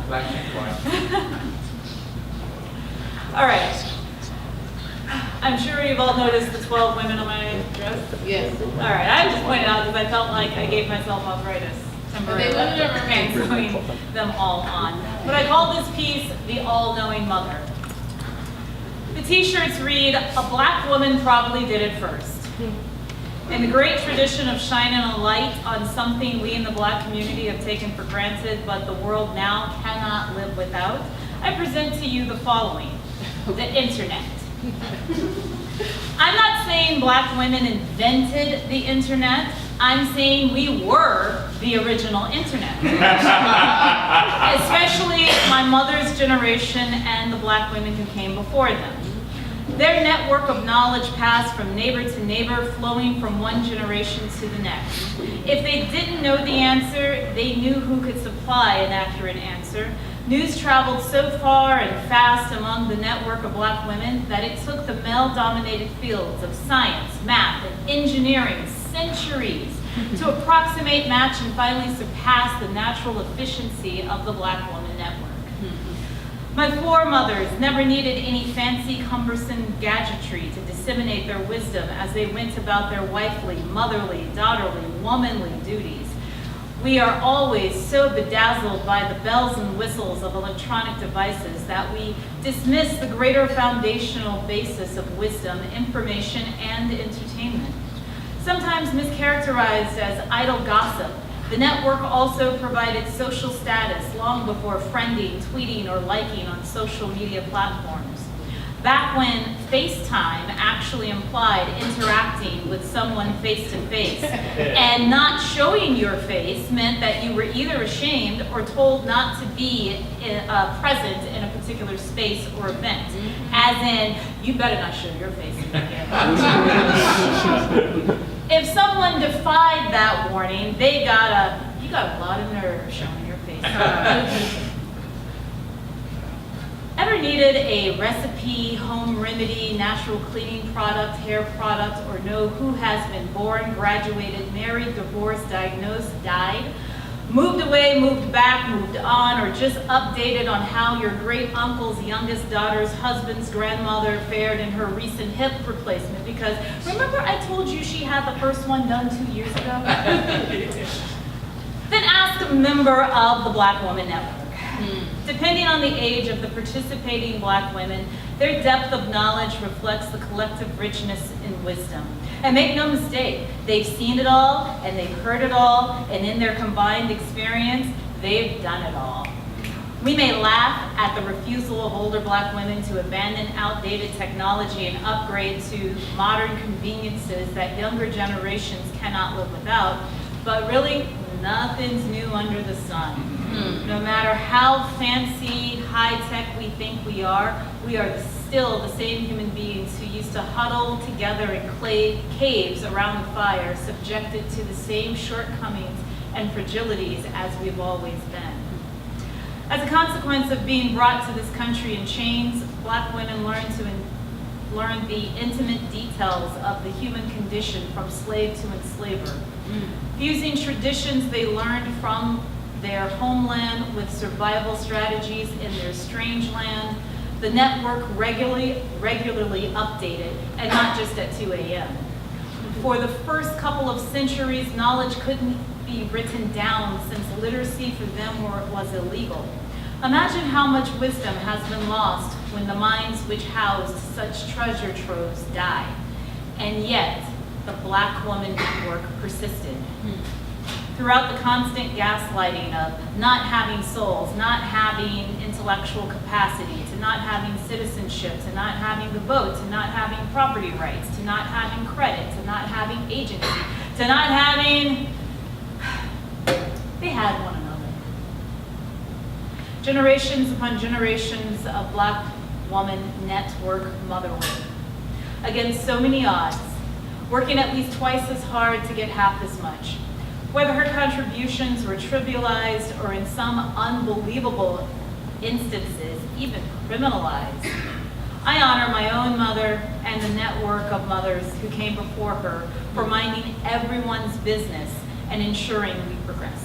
Black checkpoint. All right. I'm sure you've all noticed the 12 women on my dress. Yes. All right, I just pointed out because I felt like I gave myself arthritis temporarily and sewing them all on. But I call this piece the all-knowing mother. The t-shirts read, "A black woman probably did it first." In the great tradition of shining a light on something we in the black community have taken for granted, but the world now cannot live without, I present to you the following: the internet. I'm not saying black women invented the internet. I'm saying we were the original internet. Especially my mother's generation and the black women who came before them. Their network of knowledge passed from neighbor to neighbor, flowing from one generation to the next. If they didn't know the answer, they knew who could supply an accurate answer. News traveled so far and fast among the network of black women that it took the male-dominated fields of science, math, and engineering centuries to approximate, match, and finally surpass the natural efficiency of the black woman network. My foremothers never needed any fancy, cumbersome gadgetry to disseminate their wisdom as they went about their wifely, motherly, daughterly, womanly duties. We are always so bedazzled by the bells and whistles of electronic devices that we dismiss the greater foundational basis of wisdom, information, and entertainment. Sometimes mischaracterized as idle gossip, the network also provided social status long before friending, tweeting, or liking on social media platforms. Back when FaceTime actually implied interacting with someone face to face, and not showing your face meant that you were either ashamed or told not to be present in a particular space or event. As in, you better not show your face in the camera. If someone defied that warning, you got a lot of nerve showing your face. Ever needed a recipe, home remedy, natural cleaning product, hair product, or know who has been born, graduated, married, divorced, diagnosed, died, moved away, moved back, moved on, or just updated on how your great uncle's youngest daughter's husband's grandmother fared in her recent hip replacement? Because remember I told you she had the first one done 2 years ago? Then ask a member of the Black Woman Network. Depending on the age of the participating black women, their depth of knowledge reflects the collective richness in wisdom. And make no mistake, they've seen it all, and they've heard it all, and in their combined experience, they've done it all. We may laugh at the refusal of older black women to abandon outdated technology and upgrade to modern conveniences that younger generations cannot live without, but really, nothing's new under the sun. No matter how fancy, high-tech we think we are still the same human beings who used to huddle together in caves around the fire, subjected to the same shortcomings and fragilities as we've always been. As a consequence of being brought to this country in chains, black women learn the intimate details of the human condition from slave to enslaver. Fusing traditions they learned from their homeland with survival strategies in their strange land, the network regularly updated, and not just at 2 a.m. For the first couple of centuries, knowledge couldn't be written down since literacy for them was illegal. Imagine how much wisdom has been lost when the minds which housed such treasure troves died. And yet, the Black Woman Network persisted. Throughout the constant gaslighting of not having souls, not having intellectual capacity, to not having citizenship, to not having the vote, to not having property rights, to not having credit, to not having agency, to not having... They had one another. Generations upon generations of Black Woman Network motherhood. Against so many odds, working at least twice as hard to get half as much. Whether her contributions were trivialized or in some unbelievable instances even criminalized, I honor my own mother and the network of mothers who came before her for minding everyone's business and ensuring we progressed.